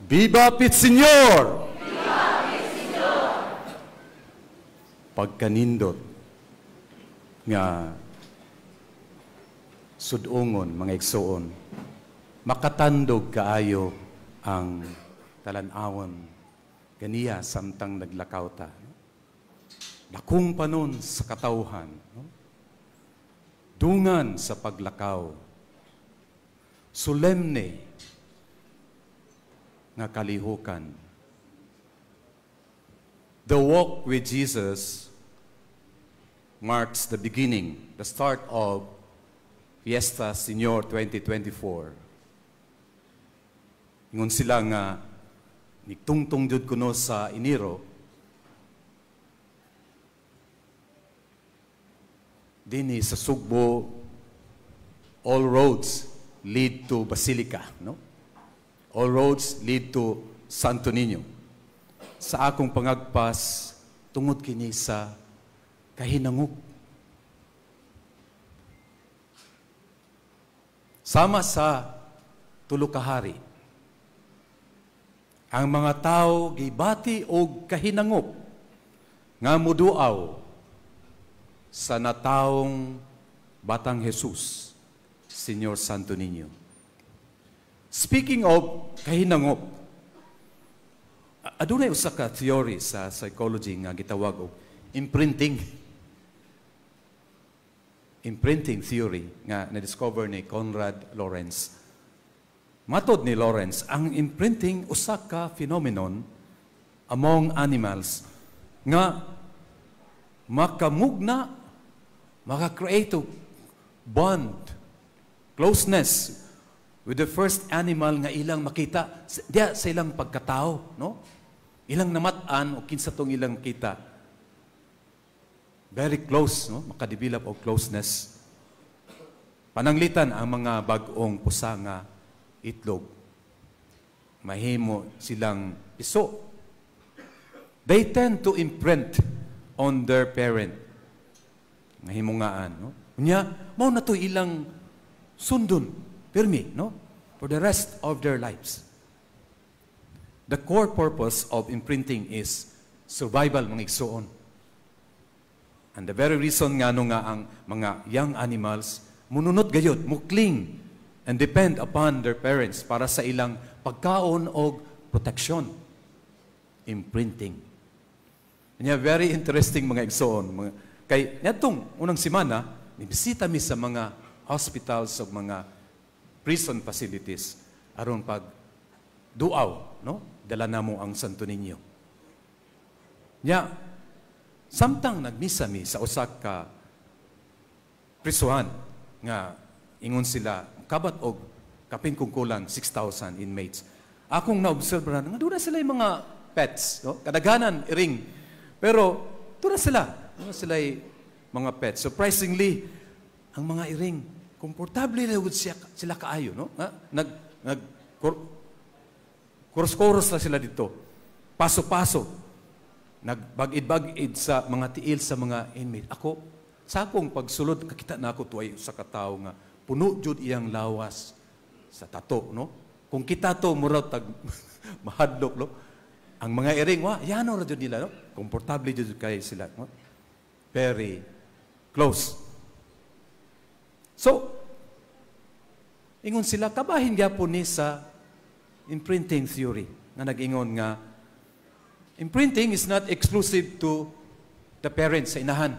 Viva Pit Señor! Viva Pit Señor! Pagkanindot nga sudungon, mga igsoon, makatandog kaayo ang talanawon ganiya samtang naglakaw ta. Dakong panon sa katawhan, dungan sa paglakaw, solemne nga kalihukan. The walk with Jesus marks the beginning, the start of Fiesta Señor 2024. Ingon sila nga nigtungtong jud kuno sa Enero, dinhi sa Sugbo, all roads lead to Basilica, no? All roads lead to Santo Niño. Sa akong pangagpas, tungod kini sa kahinangok. Sama sa tulo ka hari, ang mga tao gibati og kahinangok nga muduaw sa nataong Batang Jesus, Señor Santo Niño. Speaking of kahinangop, adunay usa ka theory sa psychology nga gitawag og imprinting. Imprinting theory nga na-discover ni Conrad Lorenz. Matod ni Lorenz, ang imprinting usa ka phenomenon among animals nga makamugna, maka-create og bond, closeness with the first animal nga ilang makita diya sa ilang pagkatao, no? Ilang namatan o kinsa tong ilang kita. Very close, no? Makadevelop og closeness. Pananglitan ang mga bag-ong pusa nga itlog. Mahimo silang piso. They tend to imprint on their parent. Mahimungaan, no? Unya, mao na to ilang sundon. Pirmi, no? For the rest of their lives. The core purpose of imprinting is survival, mga igsoon. And the very reason nga no nga ang mga young animals mununot gayud, mukling and depend upon their parents para sa ilang pagkaon o protection. Imprinting. Kanya very interesting, mga igsoon. Kay nitong unang semana, nibisita mi sa mga hospitals o mga prison facilities aron pag duaw, no? Dala namo ang Santo Niño. Nya, samtang nagmisa mi sa usa ka prisuhan nga ingon sila kabat og kapin kung kulang 6,000 inmates. Akong na-observe nga doon sila yung mga pets, no? Kadaghanan iring. Pero doon sila mga pets. Surprisingly, ang mga iring komportable na sila kaayo, no? Kuros-kuros na sila dito. Paso-paso. Nagbagid-bagid sa mga tiil sa mga inmate. Ako, sa akong pagsulod, kakita na ako tuway sa katao nga, puno jud iyang lawas sa tato, no? Kung kita to, muraw tag mahadlok, no? Ang mga iring, yano ra jud nila, no? Komportable jud kay sila, no? Very close. So, ingon sila, kabahin gyapon ni sa imprinting theory nga nag-ingon nga imprinting is not exclusive to the parents sa inahan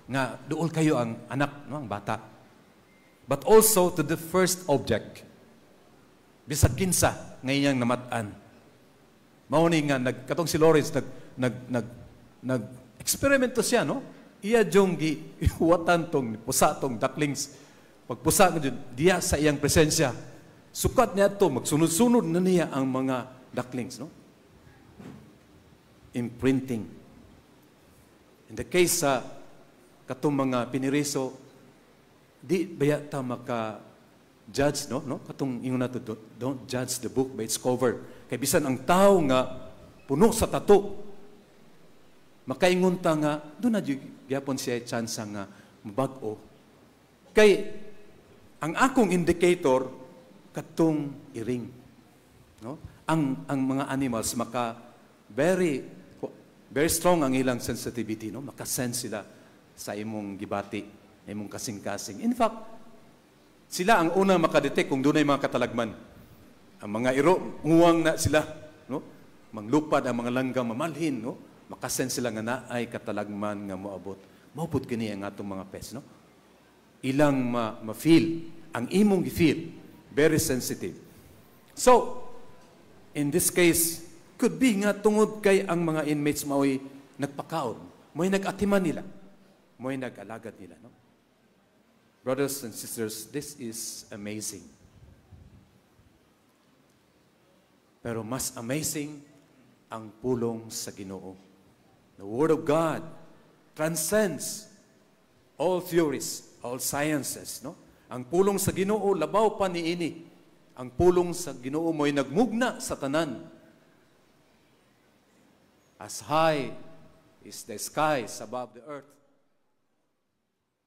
nga duol kayo ang anak, no, ang bata, but also to the first object bisag kinsa nga iyang namatan. Mao ni nga katong si Lawrence nag eksperimento siya, no? Iya jong giwatan tong pusa tong ducklings. Pagpusa nga diya sa iyang presensya, sukat niya to, magsunod-sunod na niya ang mga ducklings, no? Imprinting. In the case sa katong mga piniriso, di baya ta maka-judge, no? Katong ingon nato, don't judge the book by its cover. Kay bisan ang tao nga puno sa tato, makaingon ta nga, doon na gyapon siya chance nga mabag-o. Kay ang akong indicator katong iring. No? Ang mga animals very strong ang ilang sensitivity, no? Makasense sila sa imong gibati, imong kasing-kasing. In fact, sila ang unang makadetect kung doon ay mga katalagman. Ang mga iro, nguwang na sila, no? Manglupad ang mga langgam, mamalhin, no? Makasense sila nga na ay katalagman nga moabot. Maupod kini ang atong mga pets, no? Ilang ma-feel, ang imong i-feel, very sensitive. So, in this case, could be nga tungod kay ang mga inmates mao'y nagpakaon, mo'y nag-atiman nila, mo'y nag-alagad nila, no? Brothers and sisters, this is amazing. Pero mas amazing ang pulong sa Ginoo. The Word of God transcends all theories, all sciences, no? Ang pulong sa Ginoo labaw pa niini. Ang pulong sa Ginoo mo'y nagmugna sa tanan. As high is the skies above the earth,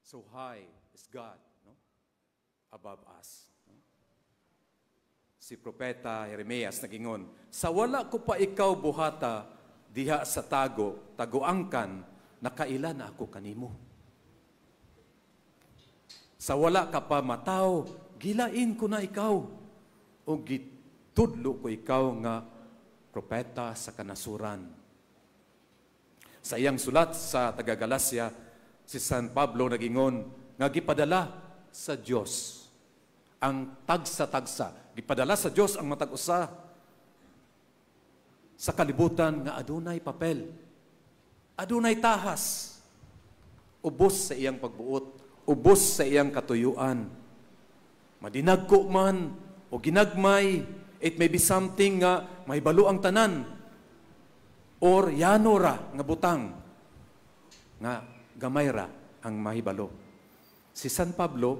so high is God, no? Above us. No? Si Propeta Jeremias nagingon, sa wala ko pa ikaw buhata diha sa taguangkan, nakaila na ako kanimo. Sa wala ka pa mataw, gilain ko na ikaw. O gitudlo ko ikaw nga propeta sa kanasuran. Sa iyang sulat sa taga-Galacia, si San Pablo nagingon, nga gipadala sa Dios ang tagsa-tagsa. Gipadala sa Dios ang matag-usa sa kalibutan nga adunay papel, adunay tahas, ubos sa iyang pagbuot, ubos sa iyang katuyuan. Madinagko man o ginagmay, it may be something nga may balo ang tanan or yanora nga butang nga gamay ra ang mahibalo. Si San Pablo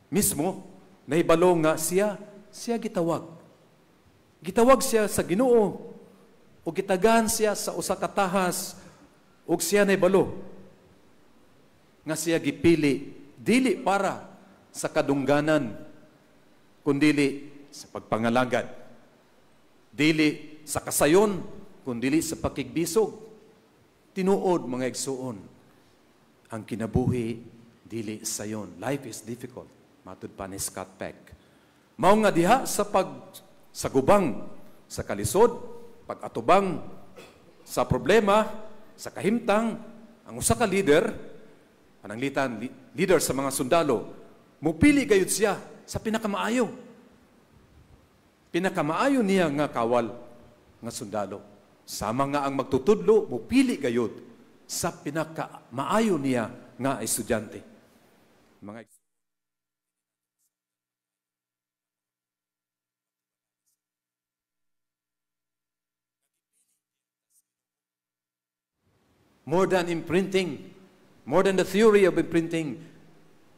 mismo nahibalo nga siya gitawag. Gitawag siya sa Ginoo o gitagan siya sa usa ka tahas ug siya nahibalo nga siya gipili dili para sa kadungganan kundili sa pagpangalagad, dili sa kasayon kundili sa pakigbisog. Tinuod mga igsuon, ang kinabuhi dili sayon. Life is difficult, matud pa ni Scott Peck. Mao nga diha sa gubang, sa kalisod, pag-atubang sa problema, sa kahimtang, ang usa ka leader, pananglitan leader sa mga sundalo, mupili gayud siya sa pinakamaayo. Pinakamaayo niya nga kawal nga sundalo. Sama nga ang magtutudlo, mupili gayud sa pinakamaayo niya nga estudyante. Mga more than imprinting, more than the theory of imprinting,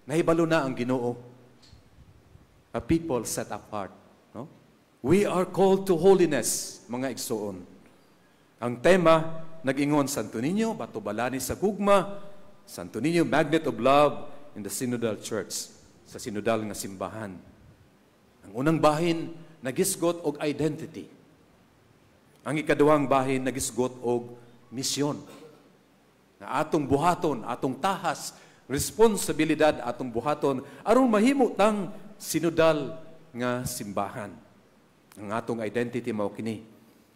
nahibalo na ang Ginoo. A people set apart. No? We are called to holiness, mga igsoon. Ang tema, nag-ingon, Santo Niño, Batubalani sa Gugma, Santo Niño, Magnet of Love in the Synodal Church, sa Synodal nga simbahan. Ang unang bahin, nagisgot og identity. Ang ikaduhang bahin, nagisgot og misyon. Na atong buhaton, atong tahas, responsibilidad atong buhaton, aron mahimo tang sinodal nga simbahan. Ang atong identity mao kini,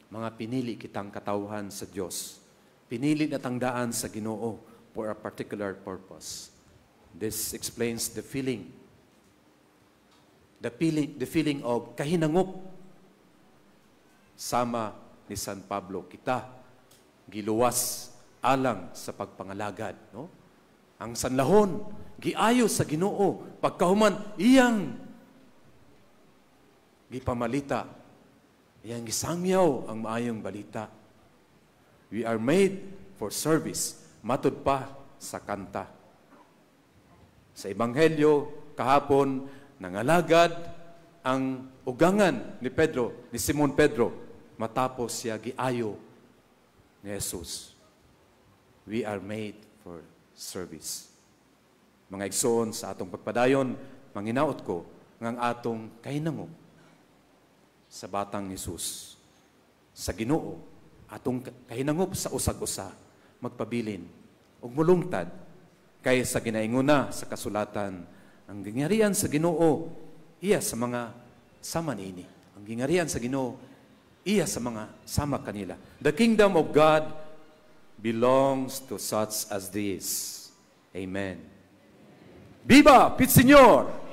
mga pinili kitang katawhan sa Dios. Pinili na tangdaan sa Ginoo for a particular purpose. This explains the feeling. The feeling of kahinangop. Sama ni San Pablo, kita giluwas alang sa pagpangalagad, no? Ang sanlahon giayo sa Ginoo pagkahuman iyang gipamalita, iyang gisangyaw ang maayong balita. We are made for service, matud pa sa kanta. Sa Ebanghelyo kahapon, nangalagad ang ugangan ni Pedro, ni Simon Pedro, matapos siya giayo ni Jesus. We are made for service. Mga igsoon sa atong pagpadayon, manginaot ko ngang atong kahinangop. sa batang Jesus, sa Ginoo, atong kahinangop sa usag-usa, magpabilin, ug mulungtad, kay sa ginainguna sa kasulatan, ang gingharian sa Ginoo, iya sa mga sama niini. Ang gingharian sa Ginoo, iya sa mga sama kanila. The kingdom of God belongs to such as this. Amen. Viva Pit Señor!